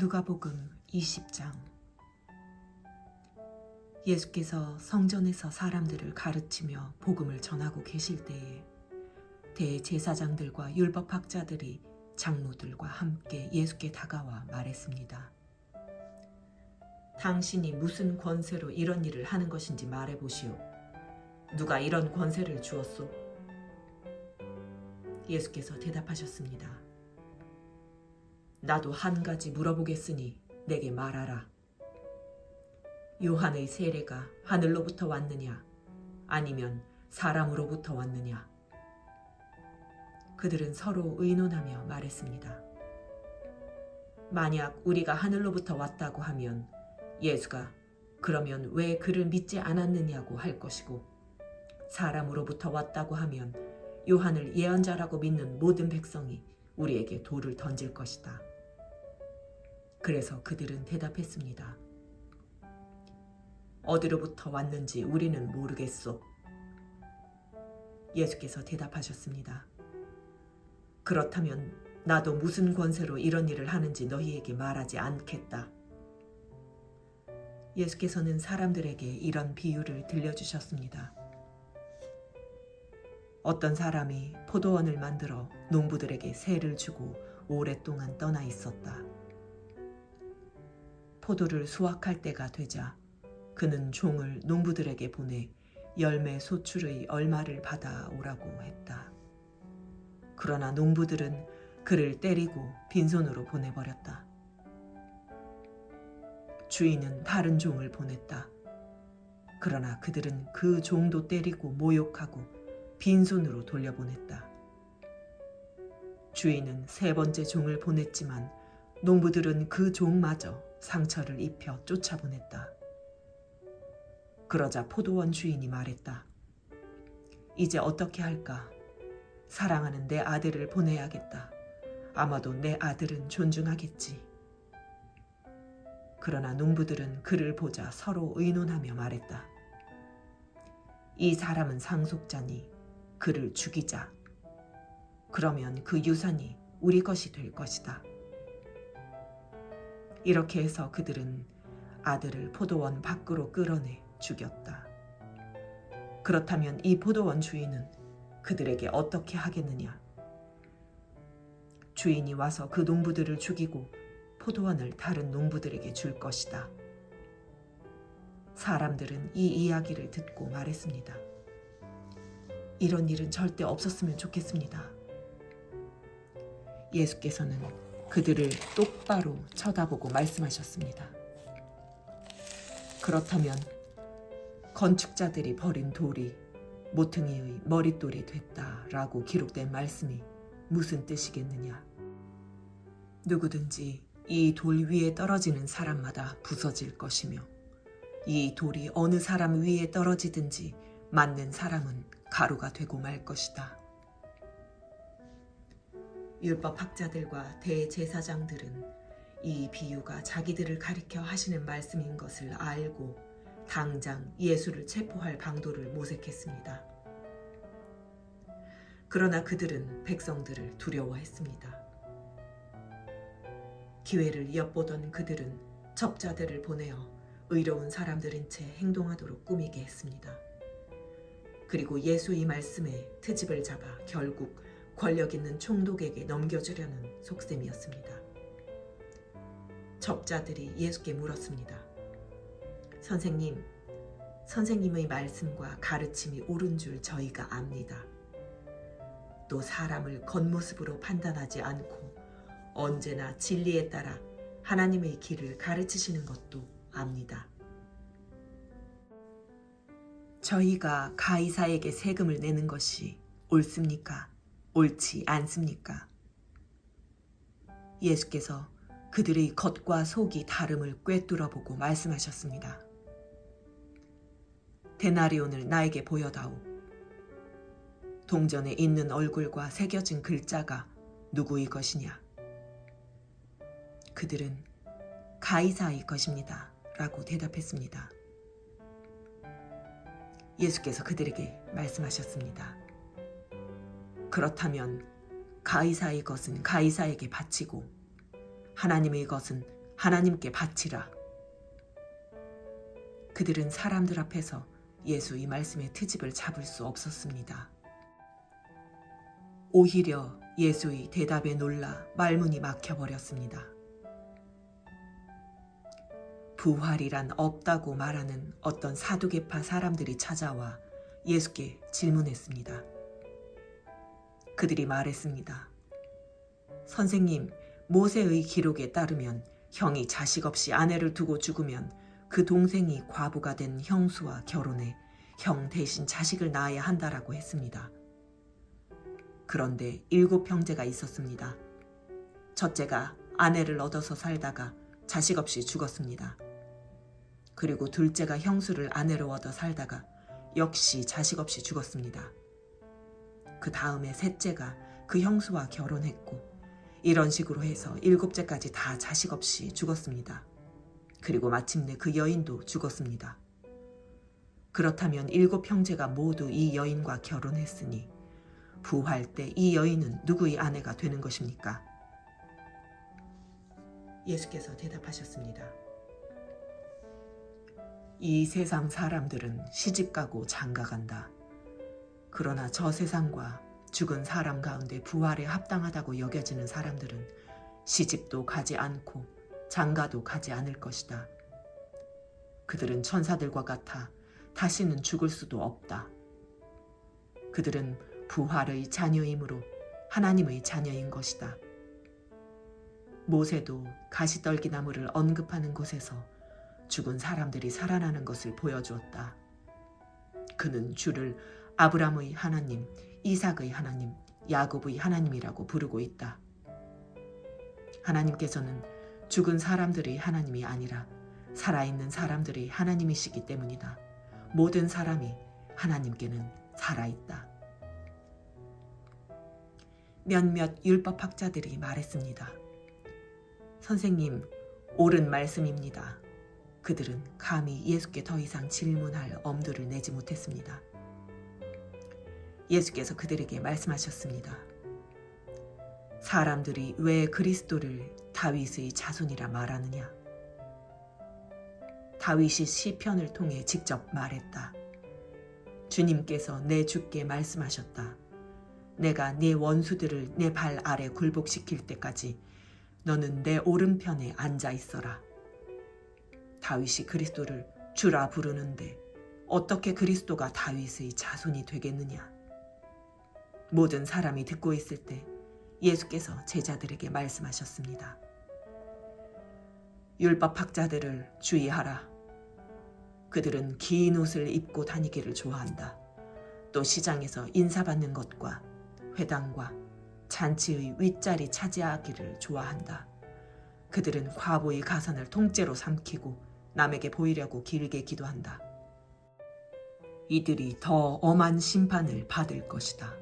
누가복음 20장. 예수께서 성전에서 사람들을 가르치며 복음을 전하고 계실 때에 대제사장들과 율법학자들이 장로들과 함께 예수께 다가와 말했습니다. 당신이 무슨 권세로 이런 일을 하는 것인지 말해보시오. 누가 이런 권세를 주었소? 예수께서 대답하셨습니다. 나도 한 가지 물어보겠으니 내게 말하라. 요한의 세례가 하늘로부터 왔느냐 아니면 사람으로부터 왔느냐? 그들은 서로 의논하며 말했습니다. 만약 우리가 하늘로부터 왔다고 하면 예수가 그러면 왜 그를 믿지 않았느냐고 할 것이고, 사람으로부터 왔다고 하면 요한을 예언자라고 믿는 모든 백성이 우리에게 돌을 던질 것이다. 그래서 그들은 대답했습니다. 어디로부터 왔는지 우리는 모르겠소. 예수께서 대답하셨습니다. 그렇다면 나도 무슨 권세로 이런 일을 하는지 너희에게 말하지 않겠다. 예수께서는 사람들에게 이런 비유를 들려주셨습니다. 어떤 사람이 포도원을 만들어 농부들에게 세를 주고 오랫동안 떠나 있었다. 포도를 수확할 때가 되자 그는 종을 농부들에게 보내 열매 소출의 얼마를 받아오라고 했다. 그러나 농부들은 그를 때리고 빈손으로 보내버렸다. 주인은 다른 종을 보냈다. 그러나 그들은 그 종도 때리고 모욕하고 빈손으로 돌려보냈다. 주인은 세 번째 종을 보냈지만 농부들은 그 종마저 상처를 입혀 쫓아보냈다. 그러자 포도원 주인이 말했다. 이제 어떻게 할까? 사랑하는 내 아들을 보내야겠다. 아마도 내 아들은 존중하겠지. 그러나 농부들은 그를 보자 서로 의논하며 말했다. 이 사람은 상속자니 그를 죽이자. 그러면 그 유산이 우리 것이 될 것이다. 이렇게 해서 그들은 아들을 포도원 밖으로 끌어내 죽였다. 그렇다면 이 포도원 주인은 그들에게 어떻게 하겠느냐? 주인이 와서 그 농부들을 죽이고 포도원을 다른 농부들에게 줄 것이다. 사람들은 이 이야기를 듣고 말했습니다. 이런 일은 절대 없었으면 좋겠습니다. 예수께서는 그들을 똑바로 쳐다보고 말씀하셨습니다. 그렇다면 건축자들이 버린 돌이 모퉁이의 머릿돌이 됐다라고 기록된 말씀이 무슨 뜻이겠느냐? 누구든지 이 돌 위에 떨어지는 사람마다 부서질 것이며 이 돌이 어느 사람 위에 떨어지든지 맞는 사람은 가루가 되고 말 것이다. 율법학자들과 대제사장들은 이 비유가 자기들을 가리켜 하시는 말씀인 것을 알고 당장 예수를 체포할 방도를 모색했습니다. 그러나 그들은 백성들을 두려워했습니다. 기회를 엿보던 그들은 첩자들을 보내어 의로운 사람들인 채 행동하도록 꾸미게 했습니다. 그리고 예수의 말씀에 트집을 잡아 결국 권력 있는 총독에게 넘겨주려는 속셈이었습니다. 첩자들이 예수께 물었습니다. 선생님의 말씀과 가르침이 옳은 줄 저희가 압니다. 또 사람을 겉모습으로 판단하지 않고 언제나 진리에 따라 하나님의 길을 가르치시는 것도 압니다. 저희가 가이사에게 세금을 내는 것이 옳습니까? 옳지 않습니까? 예수께서 그들의 겉과 속이 다름을 꿰뚫어보고 말씀하셨습니다. 데나리온을 나에게 보여다오. 동전에 있는 얼굴과 새겨진 글자가 누구의 것이냐? 그들은 가이사의 것입니다. 라고 대답했습니다. 예수께서 그들에게 말씀하셨습니다. 그렇다면 가이사의 것은 가이사에게 바치고 하나님의 것은 하나님께 바치라. 그들은 사람들 앞에서 예수 이 말씀의 트집을 잡을 수 없었습니다. 오히려 예수의 대답에 놀라 말문이 막혀버렸습니다. 부활이란 없다고 말하는 어떤 사두개파 사람들이 찾아와 예수께 질문했습니다. 그들이 말했습니다. 선생님, 모세의 기록에 따르면 형이 자식 없이 아내를 두고 죽으면 그 동생이 과부가 된 형수와 결혼해 형 대신 자식을 낳아야 한다라고 했습니다. 그런데 7 형제가 있었습니다. 첫째가 아내를 얻어서 살다가 자식 없이 죽었습니다. 그리고 둘째가 형수를 아내로 얻어 살다가 역시 자식 없이 죽었습니다. 그 다음에 셋째가 그 형수와 결혼했고 이런 식으로 해서 7째까지 다 자식 없이 죽었습니다. 그리고 마침내 그 여인도 죽었습니다. 그렇다면 7 형제가 모두 이 여인과 결혼했으니 부활 때 이 여인은 누구의 아내가 되는 것입니까? 예수께서 대답하셨습니다. 이 세상 사람들은 시집가고 장가간다. 그러나 저 세상과 죽은 사람 가운데 부활에 합당하다고 여겨지는 사람들은 시집도 가지 않고 장가도 가지 않을 것이다. 그들은 천사들과 같아 다시는 죽을 수도 없다. 그들은 부활의 자녀이므로 하나님의 자녀인 것이다. 모세도 가시떨기 나무를 언급하는 곳에서 죽은 사람들이 살아나는 것을 보여주었다. 그는 주를 아브라함의 하나님, 이삭의 하나님, 야곱의 하나님이라고 부르고 있다. 하나님께서는 죽은 사람들의 하나님이 아니라 살아있는 사람들의 하나님이시기 때문이다. 모든 사람이 하나님께는 살아있다. 몇몇 율법학자들이 말했습니다. 선생님, 옳은 말씀입니다. 그들은 감히 예수께 더 이상 질문할 엄두를 내지 못했습니다. 예수께서 그들에게 말씀하셨습니다. 사람들이 왜 그리스도를 다윗의 자손이라 말하느냐? 다윗이 시편을 통해 직접 말했다. 주님께서 내 주께 말씀하셨다. 내가 네 원수들을 내 발 아래 굴복시킬 때까지 너는 내 오른편에 앉아 있어라. 다윗이 그리스도를 주라 부르는데 어떻게 그리스도가 다윗의 자손이 되겠느냐? 모든 사람이 듣고 있을 때 예수께서 제자들에게 말씀하셨습니다. 율법학자들을 주의하라. 그들은 긴 옷을 입고 다니기를 좋아한다. 또 시장에서 인사받는 것과 회당과 잔치의 윗자리 차지하기를 좋아한다. 그들은 과부의 가산을 통째로 삼키고 남에게 보이려고 길게 기도한다. 이들이 더 엄한 심판을 받을 것이다.